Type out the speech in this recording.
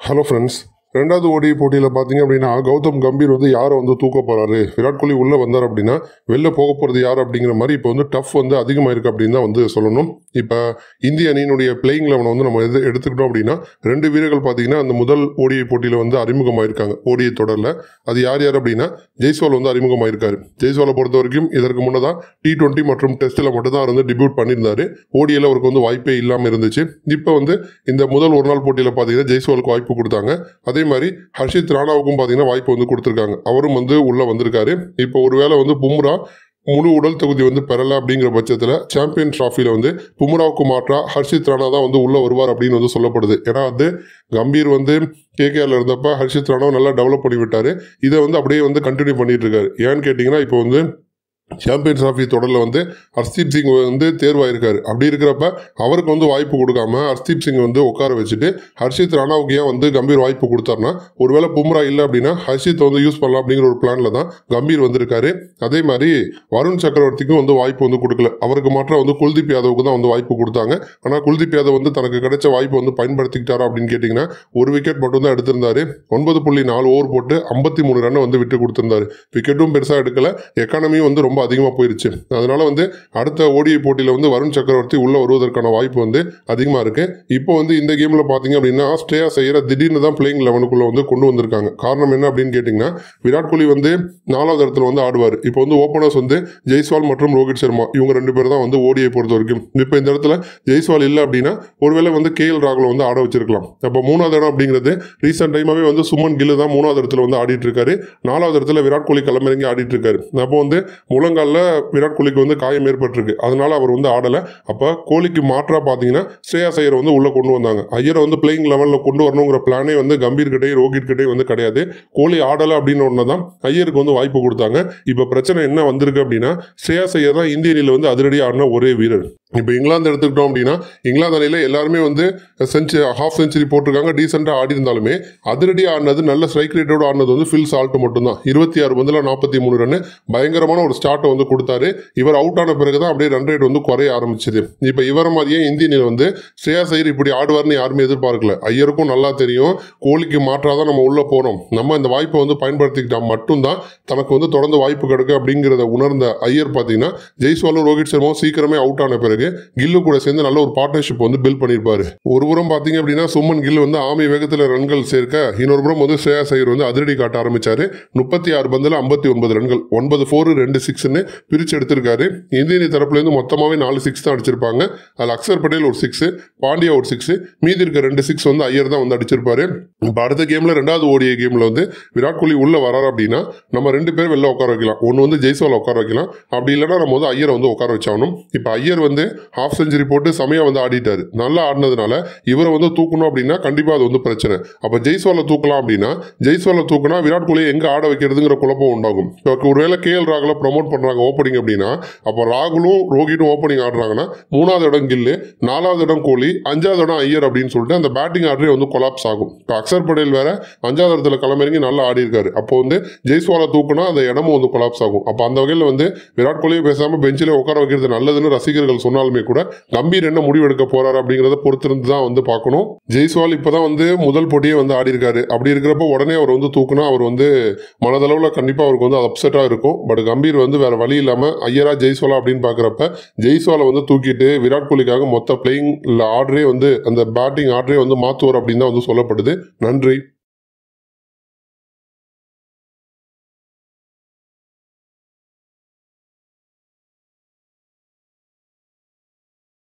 Hello friends, ரெண்டாவது ஓடி போட்டியில் பார்த்தீங்க அப்படின்னா கௌதம் கம்பீர் வந்து யாரை வந்து தூக்க போகிறாரு, விராட் கோலி உள்ளே வந்தார் அப்படின்னா வெளில போக போகிறது யார் அப்படிங்கிற மாதிரி இப்போ வந்து டஃப் வந்து அதிகமாக இருக்குது அப்படின்னு தான் வந்து சொல்லணும். இப்போ இந்திய அணியினுடைய பிளேயிங் லெவனை வந்து நம்ம எடுத்துக்கிட்டோம் அப்படின்னா 2 வீரர்கள் பார்த்தீங்கன்னா அந்த முதல் ஓடிஐ போட்டியில் வந்து அறிமுகமாயிருக்காங்க. ஓடிஐ தொடரில் அது யார் அப்படின்னா ஜெய்ஸ்வால் வந்து அறிமுகமாயிருக்காரு. ஜெய்ஸ்வாலை பொறுத்த வரைக்கும் இதற்கு முன்னதாக T20 மற்றும் டெஸ்ட்டில் மட்டும் தான் வந்து டிபியூட் பண்ணியிருந்தாரு. ஓடிஐயில் அவருக்கு வந்து வாய்ப்பே இல்லாமல் இருந்துச்சு. இப்போ வந்து இந்த முதல் ஒரு நாள் போட்டியில் பார்த்தீங்கன்னா ஜெய்ஸ்வாலுக்கு வாய்ப்பு கொடுத்தாங்க. அதே மாதிரி ஹர்ஷித் ராணாவுக்கும் பார்த்தீங்கன்னா வாய்ப்பு வந்து கொடுத்துருக்காங்க. அவரும் வந்து உள்ளே வந்திருக்காரு. இப்போ ஒருவேளை வந்து பும்ரா முழு உடல் தகுதி வந்து பெறல அப்படிங்கிற பட்சத்தில் சாம்பியன் டிராஃபியில் வந்து பும்ராவுக்கு மாற்றா ஹர்ஷித் ராணா தான் வந்து உள்ளே வருவார் அப்படின்னு வந்து சொல்லப்படுது. ஏன்னா வந்து கம்பீர் வந்து KKRல இருந்தப்ப ஹர்ஷித் ராணாவை நல்லா டெவலப் பண்ணி விட்டாரு. இதை வந்து அப்படியே வந்து கண்டினியூ பண்ணிட்டு இருக்காரு. ஏன்னு கேட்டிங்கன்னா இப்போ வந்து சாம்பியன்ஸ் டிராஃபி தொடரில் வந்து ஹர்ஷ்தீப் சிங் வந்து தேர்வாயிருக்காரு. அப்படி இருக்கிறப்ப அவருக்கு வந்து வாய்ப்பு கொடுக்காம ஹர்ஷ்தீப் சிங் வந்து உட்கார வச்சுட்டு ஹர்ஷித் ராணாவுக்கு ஏன் வந்து கம்பீர் வாய்ப்பு கொடுத்தாருன்னா ஒருவேளை பும்ரா இல்லை அப்படின்னா ஹர்ஷித் வந்து யூஸ் பண்ணலாம் அப்படிங்கிற ஒரு பிளானில் தான் கம்பீர் வந்திருக்காரு. அதே மாதிரி வருண் சக்கரவர்த்திக்கும் வந்து வாய்ப்பு வந்து கொடுக்கல. அவருக்கு மாற்றம் வந்து குல்தீப் யாதவுக்கு தான் வந்து வாய்ப்பு கொடுத்தாங்க. ஆனால் குல்தீப் யாதவ் வந்து தனக்கு கிடைச்ச வாய்ப்பு வந்து பயன்படுத்திக்கிட்டாரா அப்படின்னு கேட்டிங்கன்னா ஒரு விக்கெட் மட்டும் தான் எடுத்திருந்தாரு. 9.4 ஓவர் போட்டு 53 ரன்னை வந்து விட்டு கொடுத்திருந்தாரு. விக்கெட்டும் பெருசாக எடுக்கல, எக்கானமியும் வந்து ரொம்ப அதிகமாக போயிருச்சு. அதனால வந்து அடுத்த ஓடிஐ போட்டியில் வந்து வருண் சக்கரவர்த்தி உள்ள வருவதற்கான வாய்ப்பு வந்து அதிகமாக இருக்கு. இப்போ வந்து இந்த கேமில் பார்த்தீங்க அப்படின்னா ஸ்ரேயாஸ் ஐயரை திடீர்னு தான் பிளேயிங் 11க்குள்ள வந்து கொண்டு வந்திருக்காங்க. காரணம் என்ன அப்படின்னு கேட்டிங்கன்னா விராட் கோலி வந்து 4வது இடத்துல வந்து ஆடுவார். இப்போ வந்து ஓப்பனர்ஸ் வந்து ஜெய்ஸ்வால் மற்றும் ரோஹித் சர்மா இவங்க 2 பேர் தான் வந்து ஓடிஐ பொறுத்த வரைக்கும். இப்போ இந்த இடத்துல ஜெய்ஸ்வால் இல்லை அப்படின்னா ஒருவேளை வந்து KL ராகுல் வந்து ஆட வச்சிருக்கலாம். அப்போ 3வது இடம் அப்படிங்கிறது ரீசெண்ட் டைமாகவே வந்து சுமன் கில் தான் 3வது இடத்துல வந்து ஆடிட்டு இருக்காரு. 4வது இடத்துல விராட் கோலி களமிறங்கி ஆடிட்டு இருக்காரு. அப்போ வந்து முழங்காலில் விராட் கோலிக்கு வந்து காயம் ஏற்பட்டிருக்கு. அதனால அவர் வந்து ஆடலை. அப்போ கோலிக்கு மாற்றா பார்த்தீங்கன்னா ஸ்ரேயாஸ் ஐயரை வந்து உள்ளே கொண்டு வந்தாங்க. ஐயரை வந்து பிளேயிங் லெவலில் கொண்டு வரணுங்கிற பிளானே வந்து கம்பீர் கிட்டையும் ரோஹித் கிட்டையும் வந்து கிடையாது. கோலி ஆடலை அப்படின்னு ஒன்று தான் ஐயருக்கு வந்து வாய்ப்பு கொடுத்தாங்க. இப்போ பிரச்சனை என்ன வந்திருக்கு அப்படின்னா ஸ்ரேயாஸ் ஐயர் தான் இந்திய அணியில் வந்து அதிரடியாக ஆடின ஒரே வீரர். இப்போ இங்கிலாந்து எடுத்துக்கிட்டோம் அப்படின்னா இங்கிலாந்து அணியில் எல்லாருமே வந்து ஹாஃப் செஞ்சுரி போட்டிருக்காங்க. டீசெண்டாக ஆடி இருந்தாலுமே அதிரடியாக ஆடினது நல்ல ஸ்ட்ரைக் ரேட்டோட ஆடினது வந்து ஃபில் சால்ட் மட்டும்தான். 26 பந்தில் 43 ரன் பயங்கரமான ஒரு ஸ்டார்ட்டை வந்து கொடுத்தாரு. இவர் அவுட் ஆன பிறகு தான் அப்படியே ரன் ரேட் வந்து குறைய ஆரம்பிச்சது. இப்போ இவரை மாதிரியே இந்திய அணியில் வந்து ஸ்ரேயாஸ் ஐயர் இப்படி ஆடுவார்னு யாருமே எதிர்பார்க்கல. ஐயருக்கும் நல்லா தெரியும் கோலிக்கு மாற்றாதான் நம்ம உள்ள போறோம், நம்ம இந்த வாய்ப்பை வந்து பயன்படுத்திக்கிட்டா மட்டும்தான் தனக்கு வந்து தொடர்ந்து வாய்ப்பு கிடைக்கும் அப்படிங்கிறத உணர்ந்த ஐயர் பார்த்தீங்கன்னா ஜெய்ஸ்வாலும் ரோஹித் சர்மாவும் சீக்கிரமே அவுட் ஆன பிறகு கில்லு கூட சேர்ந்து நல்ல ஒரு பார்ட்னர்ஷிப் வந்து பில்ட் பண்ணியிருப்பாரு. ஒரு புறம் பார்த்தீங்க அப்படின்னா சுமன் கில் வந்து ஆமை வேகத்தில் ரன்கள் சேர்க்க, இன்னொரு புறம் வந்து ஸ்ரேயாஸ் ஐயர் வந்து அதிரடி காட்ட ஆரம்பிச்சாரு. 36 பந்தில் 59 ரன்கள், 9 4 2 6ன்னு பிரிச்சு எடுத்திருக்காரு. இந்திய அணி தரப்புலேருந்து மொத்தமாகவே 4 6 தான் அடிச்சிருப்பாங்க. அதில் அக்சர் பட்டேல் ஒரு 6, பாண்டியா ஒரு 6, மீதி இருக்க 2 6 வந்து ஐயர் தான் வந்து அடிச்சிருப்பாரு. இப்போ அடுத்த கேம்ல 2வது ஓடிஐ கேம்ல வந்து விராட் கோலி உள்ள வராரு அப்படின்னா நம்ம 2 பேர் வெளில உட்கார வைக்கலாம். ஒன்று வந்து ஜெய்ஸ்வால் உட்கார வைக்கலாம், அப்படி இல்லைன்னா நம்ம வந்து ஐயரை வந்து உட்கார வச்சாகணும். இப்போ ஐயர் வந்து ஹாஃப் செஞ்சுரி போட்டு செமையா வந்து ஆடிட்டாரு. நல்லா ஆடினதுனால இவரை வந்து தூக்கணும் அப்படின்னா கண்டிப்பா அது வந்து பிரச்சனை. அப்ப ஜெய்ஸ்வாலை தூக்கலாம் அப்படின்னா ஜெய்ஸ்வாலை தூக்கினா விராட் கோலியை எங்க ஆட வைக்கிறதுங்கிற குழப்பம் உண்டாகும். ஒருவேளை KL ராகுல ப்ரமோட் பண்றாங்க ஓப்பனிங் அப்படின்னா அப்ப ராகுலும் ரோஹித்தும் ஓப்பனிங் ஆடுறாங்கன்னா 3வது இடம் கில்லு, 4வது இடம் கோலி, 5வது இடம் ஐயர் அப்படின்னு சொல்லிட்டு அந்த பேட்டிங் ஆர்டரே வந்து கொலாப்ஸ் ஆகும். இப்போ அக்சர் பட்டேல் வேற 5வது இடத்துல களமிறங்கி நல்லா ஆடி இருக்காரு. அப்போ வந்து ஜெய்ஸ்வாலை தூக்குனா அந்த இடமும் வந்து கொலாப்ஸ் ஆகும். அப்போ அந்த வகையில் வந்து விராட் கோலியை பேசாம பெஞ்சிலே உட்கார வைக்கிறது நல்லதுன்னு ரசிகர்கள் சொன்னாலுமே கூட கம்பீர் என்ன முடிவு எடுக்க போறாரு அப்படிங்கிறத பொறுத்திருந்து தான் வந்து பார்க்கணும். ஜெய்ஸ்வால் இப்பதான் வந்து முதல் போட்டியே வந்து ஆடி இருக்காரு. அப்படி இருக்கிறப்ப உடனே அவர் வந்து தூக்குனா அவர் வந்து மனதளவில் கண்டிப்பா அவருக்கு வந்து அப்செட்டா இருக்கும். பட் கம்பீர் வந்து வேற வழி இல்லாம ஐயரா ஜெய்ஸ்வாலா அப்படின்னு பாக்குறப்ப ஜெய்ஸ்வாலை வந்து தூக்கிட்டு விராட் கோலிக்காக மொத்த பிளேயிங் ஆர்டரே வந்து அந்த பேட்டிங் ஆர்டரே வந்து மாத்துவார் அப்படின்னு தான் வந்து சொல்லப்படுது. நன்றி.